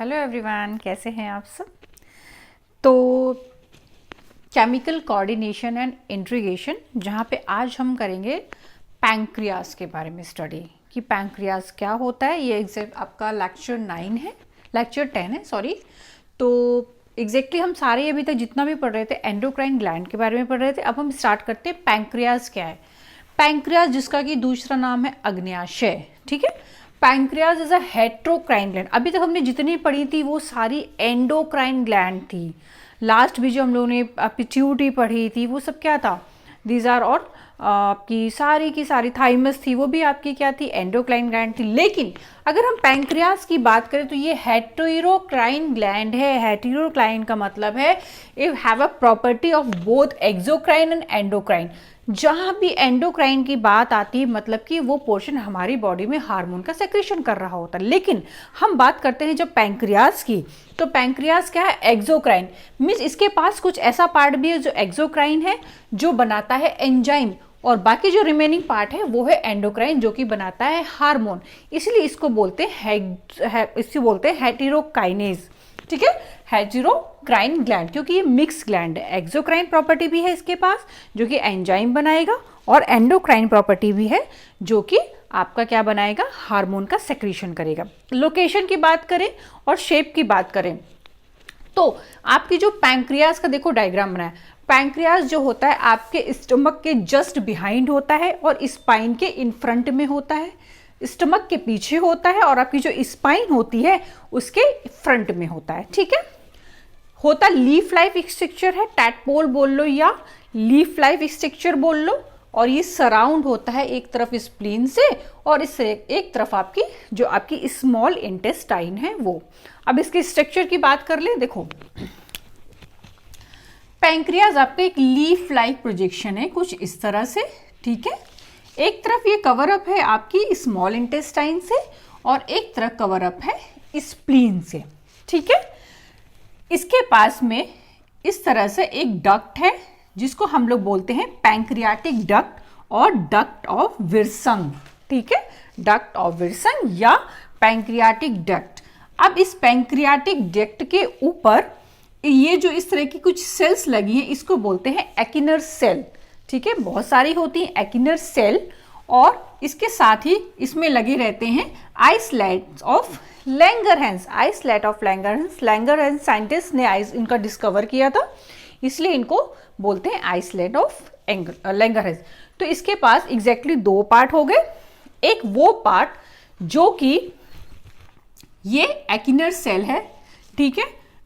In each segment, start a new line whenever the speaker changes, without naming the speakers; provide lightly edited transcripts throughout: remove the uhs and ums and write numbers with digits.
Hello everyone, कैसे हैं आप सब। तो केमिकल कोऑर्डिनेशन एंड इंटीग्रेशन, जहाँ पे आज हम करेंगे पैंक्रियाज के बारे में स्टडी कि पैंक्रियाज क्या होता है। ये एग्जैक्ट आपका लेक्चर 10 है सॉरी। तो एग्जैक्टली हम सारे अभी तक जितना भी पढ़ रहे थे एंडोक्राइन ग्लैंड के बारे में पढ़ रहे थे। अब हम स्टार्ट करते हैं पैंक्रियाज क्या है। पैंक्रियाज जिसका कि दूसरा नाम है अग्न्याशय, ठीक है। Pancreas is a heterocrine gland. अभी तक हमने जितनी पढ़ी थी वो सारी एंडोक्राइन ग्लैंड थी। लास्ट भी जो हम लोगों ने पिट्यूटरी पढ़ी थी वो सब क्या था, दीज आर और आपकी की सारी थाइमस थी वो भी आपकी क्या थी, एंडोक्राइन ग्लैंड थी। लेकिन अगर हम पैंक्रियाज की बात करें तो ये हेटेरोक्राइन ग्लैंड है। हेटेरोक्राइन का मतलब है it have a property of both exocrine and endocrine. जहाँ भी एंडोक्राइन की बात आती है मतलब कि वो पोर्शन हमारी बॉडी में हार्मोन का सेक्रेशन कर रहा होता है। लेकिन हम बात करते हैं जब पैंक्रियाज की, तो पैंक्रियाज क्या है, एक्सोक्राइन। मीन्स इसके पास कुछ ऐसा पार्ट भी है जो एक्सोक्राइन है जो बनाता है एंजाइम, और बाकी जो रिमेनिंग पार्ट है वो है एंडोक्राइन जो कि बनाता है हार्मोन। इसलिए इसको बोलते हैं हेटेरोकाइनेज, ठीक है, हेटेरोक्राइन ग्लैंड, क्योंकि ये मिक्स ग्लैंड है। एक्सोक्राइन प्रॉपर्टी भी है इसके पास जो कि एंजाइम बनाएगा, और एंडोक्राइन प्रॉपर्टी भी है जो कि आपका क्या बनाएगा, हार्मोन का सेक्रीशन करेगा। लोकेशन की बात करें और शेप की बात करें तो आपकी जो पैंक्रियाज का देखो डायग्राम बना है। पैंक्रियाज जो होता है आपके स्टमक के जस्ट बिहाइंड होता है और स्पाइन के इन फ्रंट में होता है। स्टमक के पीछे होता है और आपकी जो स्पाइन होती है उसके फ्रंट में होता है, ठीक है। होता लीफ लाइफ स्ट्रक्चर है, टैडपोल बोल लो या लीफ लाइफ स्ट्रक्चर बोल लो, और ये सराउंड होता है एक तरफ स्प्लीन से और इस एक तरफ आपकी जो आपकी स्मॉल इंटेस्टाइन है वो। अब इसके स्ट्रक्चर की बात कर ले, देखो पैंक्रियाज आपका एक लीफ लाइक प्रोजेक्शन है कुछ इस तरह से, ठीक है। एक तरफ ये कवर अप है आपकी स्मॉल इंटेस्टाइन से और एक तरफ कवर अप है स्प्लीन से, ठीक है। इसके पास में इस तरह से एक डक्ट है जिसको हम लोग बोलते हैं पैंक्रियाटिक डक्ट और डक्ट ऑफ विर्संग, ठीक है, डक्ट ऑफ विर्संग या पैंक्रियाटिक डक्ट। अब इस पैंक्रियाटिक डक्ट के ऊपर ये जो इस तरह की कुछ सेल्स लगी हैं इसको बोलते हैं एकिनर सेल, ठीक है। बहुत सारी होती हैं एकिनर सेल, और इसके साथ ही इसमें लगे रहते हैं islets of Langerhans. Islet of Langerhans, Langerhans scientist ने इनका डिस्कवर किया था, इसलिए इनको बोलते हैं आइसलेट ऑफ लैंगरहैंस। तो इसके पास एग्जैक्टली दो पार्ट हो गए। एक वो पार्ट जो कि ये एकिनर सेल है, ठीक है,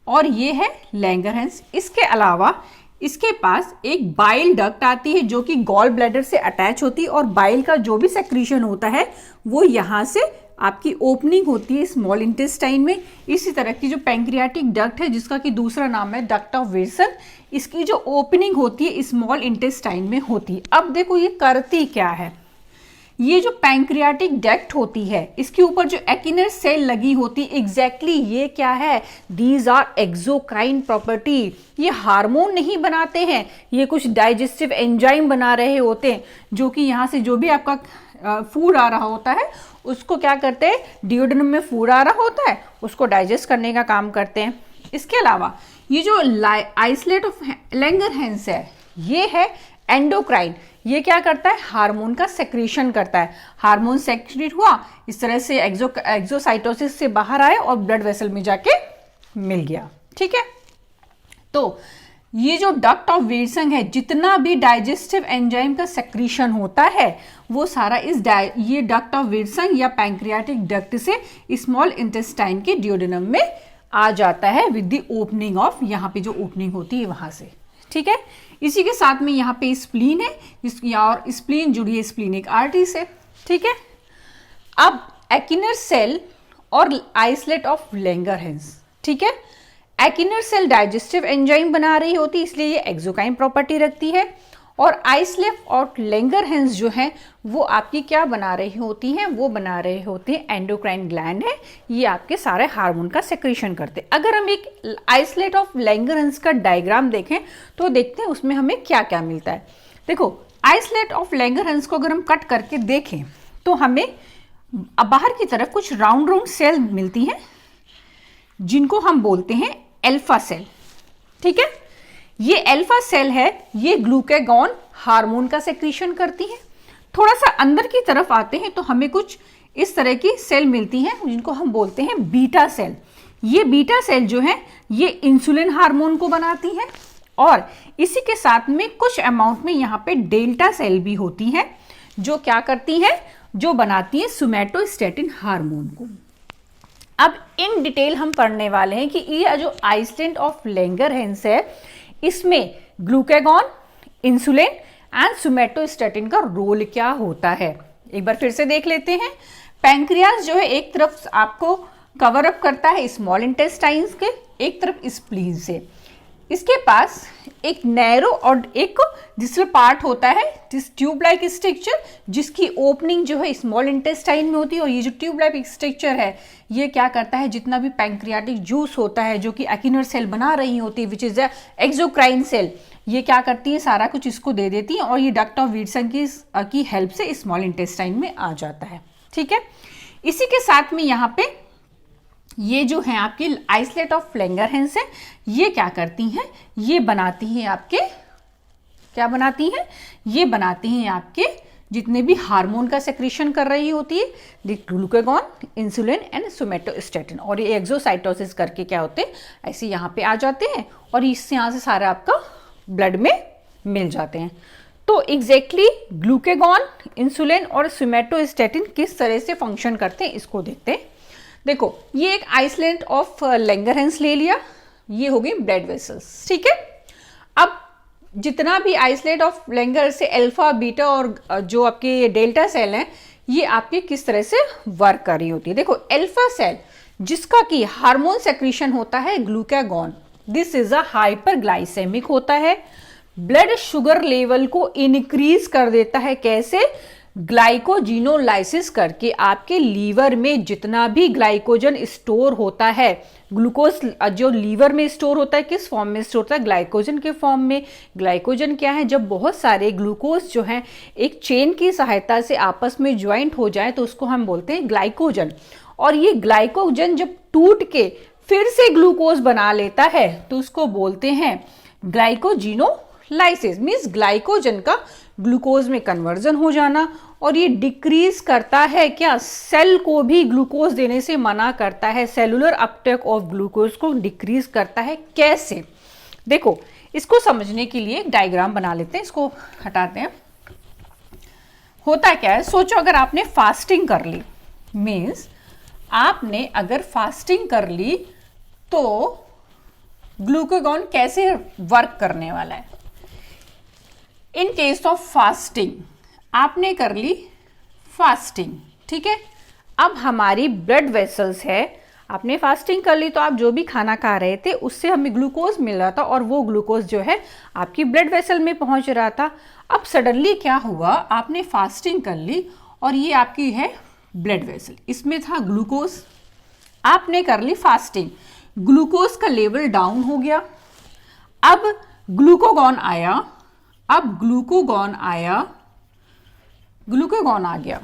और ये है लैंगरहैंस। इसके अलावा इसके पास एक बाइल डक्ट आती है जो कि गॉल ब्लैडर से अटैच होती है, और बाइल का जो भी सेक्रीशन होता है वो यहाँ से आपकी ओपनिंग होती है स्मॉल इंटेस्टाइन में। इसी तरह की जो पैंक्रियाटिक डक्ट है जिसका कि दूसरा नाम है डक्ट ऑफ विल्सन, इसकी जो ओपनिंग होती है स्मॉल इंटेस्टाइन में होती है। अब देखो ये करती क्या है, ये जो पैंक्रियाटिक डक्ट होती है इसके ऊपर जो एकिनर सेल लगी होती है एग्जैक्टली ये क्या है, दीज आर एक्सोक्राइन प्रॉपर्टी। ये हार्मोन नहीं बनाते हैं, ये कुछ डाइजेस्टिव एंजाइम बना रहे होते हैं जो कि यहाँ से जो भी आपका फूड आ रहा होता है उसको क्या करते हैं, डिओडेनम में फूड आ रहा होता है उसको डाइजेस्ट करने का काम करते हैं। इसके अलावा ये जो आइसलेट ऑफ लैंगरहैंस है ये है एंडोक्राइन। ये क्या करता है, हार्मोन का सेक्रीशन करता है। हार्मोन सेक्रेट हुआ इस तरह से एक्सोसाइटोसिस से बाहर आया और ब्लड वेसल में जाके मिल गया, ठीक है। तो ये जो डक्ट ऑफ विल्सन है जितना भी डाइजेस्टिव एंजाइम का सेक्रीशन होता है वो सारा ये डक्ट ऑफ विल्सन या पैंक्रियाटिक डक्ट से स्मॉल इंटेस्टाइन के डिओडेनम में आ जाता है विद द ओपनिंग ऑफ, यहाँ पे जो ओपनिंग होती है वहां से, ठीक है। इसी के साथ में यहाँ पे स्प्लीन है और स्प्लीन जुड़ी है स्प्लीनिक आर्टरी से, ठीक है। अब एकिनर सेल और आइसलेट ऑफ लैंगरहैंस, ठीक है। एकिनर सेल डाइजेस्टिव एंजाइम बना रही होती है इसलिए ये एक्सोक्राइन प्रॉपर्टी रखती है, और आइसलेट और लैंगरहैंस जो है वो आपकी क्या बना रही होती हैं, वो बना रहे होते हैं एंडोक्राइन ग्लैंड है, ये आपके सारे हार्मोन का सेक्रेशन करते हैं। अगर हम एक आइसलेट ऑफ लैंगरहैंस का डायग्राम देखें तो देखते हैं उसमें हमें क्या क्या मिलता है। देखो आइसलेट ऑफ लैंगरहैंस को अगर हम कट करके देखें तो हमें बाहर की तरफ कुछ राउंड राउंड सेल मिलती हैं जिनको हम बोलते हैं अल्फा सेल। ठीक है, ये अल्फा सेल है, ये ग्लूकागॉन हार्मोन का सेक्रीशन करती है। थोड़ा सा अंदर की तरफ आते हैं तो हमें कुछ इस तरह की सेल मिलती हैं जिनको हम बोलते हैं बीटा सेल। ये बीटा सेल जो है ये इंसुलिन हार्मोन को बनाती है और इसी के साथ में कुछ अमाउंट में यहाँ पे डेल्टा सेल भी होती है जो क्या करती है, जो बनाती है सोमैटोस्टेटिन हार्मोन को। अब इन डिटेल हम पढ़ने वाले हैं कि ये जो आइसलैंड ऑफ लैंगरहैंस है इसमें ग्लूकागॉन, इंसुलिन एंड सोमैटोस्टेटिन का रोल क्या होता है। एक बार फिर से देख लेते हैं। पैंक्रियास जो है एक तरफ आपको कवर अप करता है स्मॉल इंटेस्टाइन्स के, एक तरफ स्प्लीन से। इसके पास एक नैरो और एक डिस्टल पार्ट होता है, जिस ट्यूब लाइक स्ट्रक्चर, जिसकी ओपनिंग जो है स्मॉल इंटेस्टाइन में होती है। और ये जो ट्यूब लाइक स्ट्रक्चर है ये क्या करता है, जितना भी पैंक्रियाटिक जूस होता है जो कि एकिनर सेल बना रही होती है which is the exocrine cell, ये क्या करती है, सारा कुछ इसको दे देती है और ये डक्ट ऑफ विल्सन की हेल्प से स्मॉल इंटेस्टाइन में आ जाता है। ठीक है, इसी के साथ में यहाँ पे ये जो है आपकी आइसलेट ऑफ लैंगरहैंस है, ये क्या करती हैं, ये बनाती हैं आपके, क्या बनाती हैं, ये बनाती हैं आपके जितने भी हार्मोन का सेक्रेशन कर रही होती है, ग्लूकागॉन, इंसुलिन एंड सोमैटोस्टेटिन। और ये एक्सोसाइटोसिस करके क्या होते हैं, ऐसे यहाँ पे आ जाते हैं और इससे यहाँ से सारा आपका ब्लड में मिल जाते हैं। तो एग्जैक्टली ग्लूकागॉन, इंसुलिन और सोमैटोस्टेटिन किस तरह से फंक्शन करते हैं इसको देखते हैं। देखो, ये एक आइसलैंड ऑफ लैंगरहैंस ले लिया, ये हो गई ब्लड वेसल्स। ठीक है, अब जितना भी आइसलैंड ऑफ लैंगर से अल्फा, बीटा और जो आपके डेल्टा सेल हैं ये आपके किस तरह से वर्क कर रही होती है। देखो, अल्फा सेल जिसका कि हार्मोन सेक्रीशन होता है glucagon, this is a hyperglycaemic होता है, ब्लड शुगर लेवल को इंक्रीज कर देता है। कैसे? ग्लाइकोजिनोलाइसिस करके आपके लीवर में जितना भी ग्लाइकोजन स्टोर होता है, ग्लूकोज जो लीवर में स्टोर होता है किस फॉर्म में स्टोर होता है, ग्लाइकोजन के फॉर्म में। ग्लाइकोजन क्या है, जब बहुत सारे ग्लूकोज जो हैं एक चेन की सहायता से आपस में ज्वाइंट हो जाए तो उसको हम बोलते हैं ग्लाइकोजन। और ये ग्लाइकोजन जब टूट के फिर से ग्लूकोज बना लेता है तो उसको बोलते हैं ग्लाइकोजिनोलाइसिस, मीन्स ग्लाइकोजन का ग्लूकोज में कन्वर्जन हो जाना। और ये डिक्रीज करता है क्या, सेल को भी ग्लूकोज देने से मना करता है, सेलुलर अपटेक ऑफ ग्लूकोज को डिक्रीज करता है। कैसे? देखो, इसको समझने के लिए एक डायग्राम बना लेते हैं, इसको हटाते हैं। होता क्या है, सोचो अगर आपने फास्टिंग कर ली, मीन्स आपने अगर फास्टिंग कर ली तो ग्लूकागॉन कैसे वर्क करने वाला है। इन केस ऑफ फास्टिंग आपने कर ली फास्टिंग, ठीक है। अब हमारी ब्लड वेसल्स है, आपने फास्टिंग कर ली तो आप जो भी खाना खा रहे थे उससे हमें ग्लूकोज मिल रहा था और वो ग्लूकोज जो है आपकी ब्लड वेसल में पहुंच रहा था। अब सडनली क्या हुआ, आपने फास्टिंग कर ली और ये आपकी है ब्लड वेसल, इसमें था ग्लूकोज, आपने कर ली फास्टिंग, ग्लूकोज का लेवल डाउन हो गया। अब ग्लूकागॉन आया, अब ग्लूकागॉन आ गया,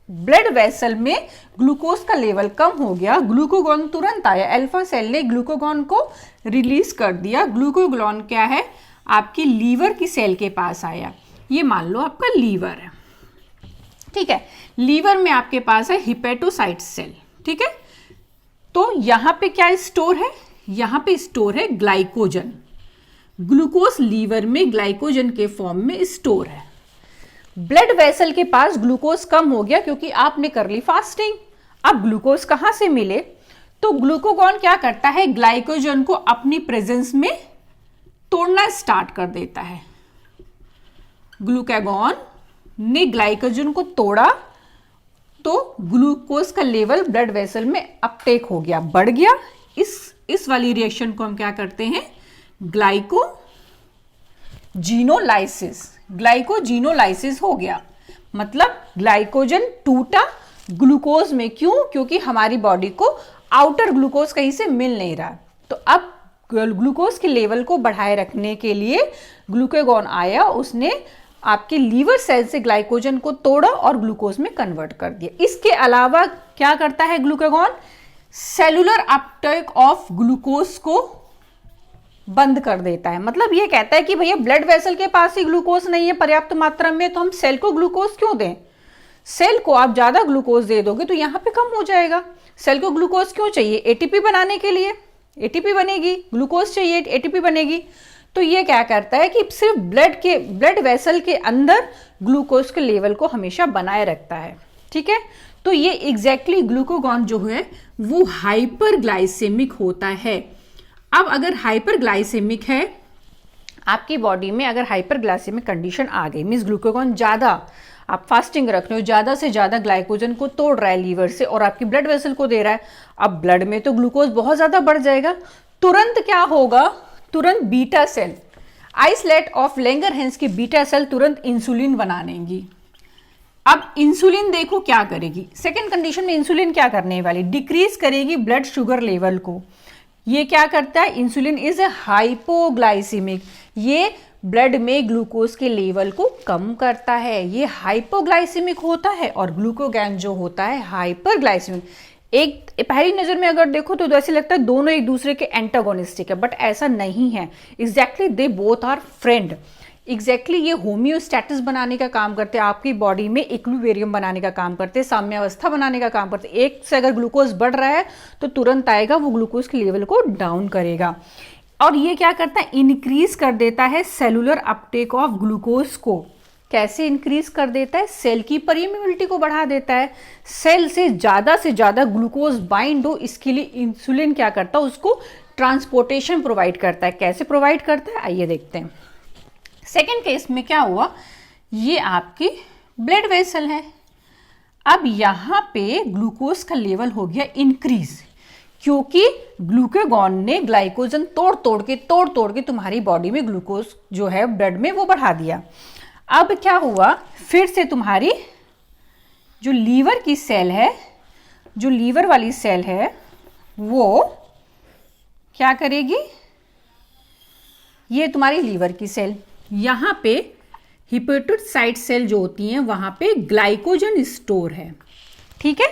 ब्लड वेसल में ग्लूकोज का लेवल कम हो गया, ग्लूकागॉन तुरंत आया, अल्फा सेल ने ग्लूकागॉन को रिलीज कर दिया। ग्लूकागॉन क्या है, आपकी लीवर की सेल के पास आया, ये मान लो आपका लीवर है, ठीक है। लीवर में आपके पास है हिपेटोसाइट सेल, ठीक है। तो यहां पे क्या स्टोर है, यहां पे स्टोर है ग्लाइकोजन, ग्लूकोज लीवर में ग्लाइकोजन के फॉर्म में स्टोर है। ब्लड वेसल के पास ग्लूकोज कम हो गया क्योंकि आपने कर ली फास्टिंग। अब ग्लूकोज कहां से मिले, तो ग्लूकागॉन क्या करता है, ग्लाइकोजन को अपनी प्रेजेंस में तोड़ना स्टार्ट कर देता है। ग्लूकागॉन ने ग्लाइकोजन को तोड़ा तो ग्लूकोज का लेवल ब्लड वेसल में अपटेक हो गया, बढ़ गया। इस वाली रिएक्शन को हम क्या करते हैं, ग्लाइकोजिनोलाइसिस हो गया। मतलब ग्लाइकोजन टूटा ग्लूकोज में, क्यों, क्योंकि हमारी बॉडी को आउटर ग्लूकोज कहीं से मिल नहीं रहा। तो अब ग्लूकोज के लेवल को बढ़ाए रखने के लिए ग्लूकागॉन आया, उसने आपके लीवर सेल से ग्लाइकोजन को तोड़ा और ग्लूकोज में कन्वर्ट कर दिया। इसके अलावा क्या करता है glucagon, cellular Uptake of glucose को बंद कर देता है। मतलब ये कहता है कि भैया ब्लड वेसल के पास ही ग्लूकोज नहीं है पर्याप्त मात्रा में, तो हम सेल को ग्लूकोज क्यों दें। सेल को आप ज्यादा ग्लूकोज दे दोगे तो यहाँ पे कम हो जाएगा। सेल को ग्लूकोज क्यों चाहिए, एटीपी बनाने के लिए, एटीपी बनेगी, ग्लूकोज चाहिए, एटीपी बनेगी। तो ये क्या करता है कि सिर्फ ब्लड वेसल के अंदर ग्लूकोज के लेवल को हमेशा बनाए रखता है। ठीक है, तो ये एग्जैक्टली ग्लूकागॉन जो है वो हाइपरग्लाइसेमिक होता है। अब अगर हाइपरग्लाइसेमिक है आपकी बॉडी में, अगर हाइपरग्लाइसेमिक कंडीशन आ गई, मीन्स ग्लूकागॉन ज़्यादा, आप फास्टिंग रख रहे हो, ज़्यादा से ज़्यादा ग्लाइकोजन को तोड़ रहा है लीवर से और आपकी ब्लड वेसल को दे रहा है, अब ब्लड में तो ग्लूकोज बहुत ज़्यादा बढ़ जाएगा। तुरंत क्या होगा, तुरंत beta cell, islet of Langerhans की बीटा सेल तुरंत इंसुलिन बना लेंगी। अब इंसुलिन देखो क्या करेगी, सेकेंड कंडीशन में इंसुलिन क्या करने वाली, डिक्रीज करेगी ब्लड शुगर लेवल को। ये क्या करता है, इंसुलिन इज ए हाइपोग्लाइसीमिक, ये ब्लड में ग्लूकोज के लेवल को कम करता है। ये हाइपोग्लाइसीमिक होता है और ग्लूकागॉन जो होता है हाइपरग्लाइसीमिक। एक पहली नजर में अगर देखो तो ऐसे लगता है दोनों एक दूसरे के एंटागोनिस्टिक है, बट ऐसा नहीं है। Exactly they both are friend. Exactly ये होम्योस्टैटिस बनाने का काम करते हैं, आपकी बॉडी में इक्विलिब्रियम बनाने का काम करते हैं, साम्यावस्था बनाने का काम करते हैं। एक से अगर ग्लूकोज बढ़ रहा है तो तुरंत आएगा वो ग्लूकोज के लेवल को डाउन करेगा। और ये क्या करता है, इंक्रीज कर देता है सेलुलर अपटेक ऑफ ग्लूकोज को। कैसे इंक्रीज कर देता है, सेल की परमिएबिलिटी को बढ़ा देता है। सेल से ज़्यादा ग्लूकोज बाइंड हो, इसके लिए इंसुलिन क्या करता है, उसको ट्रांसपोर्टेशन प्रोवाइड करता है। कैसे प्रोवाइड करता है आइए देखते हैं। सेकेंड केस में क्या हुआ, ये आपकी ब्लड वेसल है। अब यहाँ पे ग्लूकोज का लेवल हो गया इंक्रीज, क्योंकि ग्लूकागॉन ने ग्लाइकोजन तोड़ तोड़ के तुम्हारी बॉडी में ग्लूकोज जो है ब्लड में वो बढ़ा दिया। अब क्या हुआ, फिर से तुम्हारी जो लीवर की सेल है, जो लीवर वाली सेल है, वो क्या करेगी, ये तुम्हारी लीवर की सेल, यहाँ पे हिपेटोसाइट सेल जो होती हैं वहां पे ग्लाइकोजन स्टोर है। ठीक है,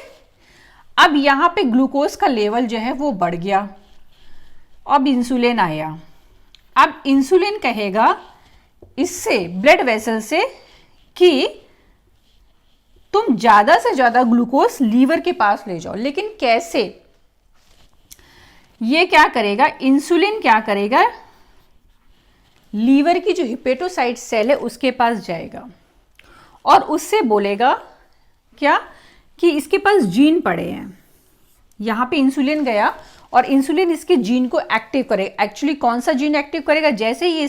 अब यहाँ पे ग्लूकोज का लेवल जो है वो बढ़ गया। अब इंसुलिन आया। अब इंसुलिन कहेगा इससे ब्लड वेसल से कि तुम ज्यादा से ज्यादा ग्लूकोज लीवर के पास ले जाओ। लेकिन कैसे, ये क्या करेगा, इंसुलिन क्या करेगा, लीवर की जो हिपेटोसाइट सेल है उसके पास जाएगा और उससे बोलेगा क्या कि इसके पास जीन पड़े हैं। यहाँ पे इंसुलिन गया और इंसुलिन इसके जीन को एक्टिव करेगा। एक्चुअली कौन सा जीन एक्टिव करेगा, जैसे ही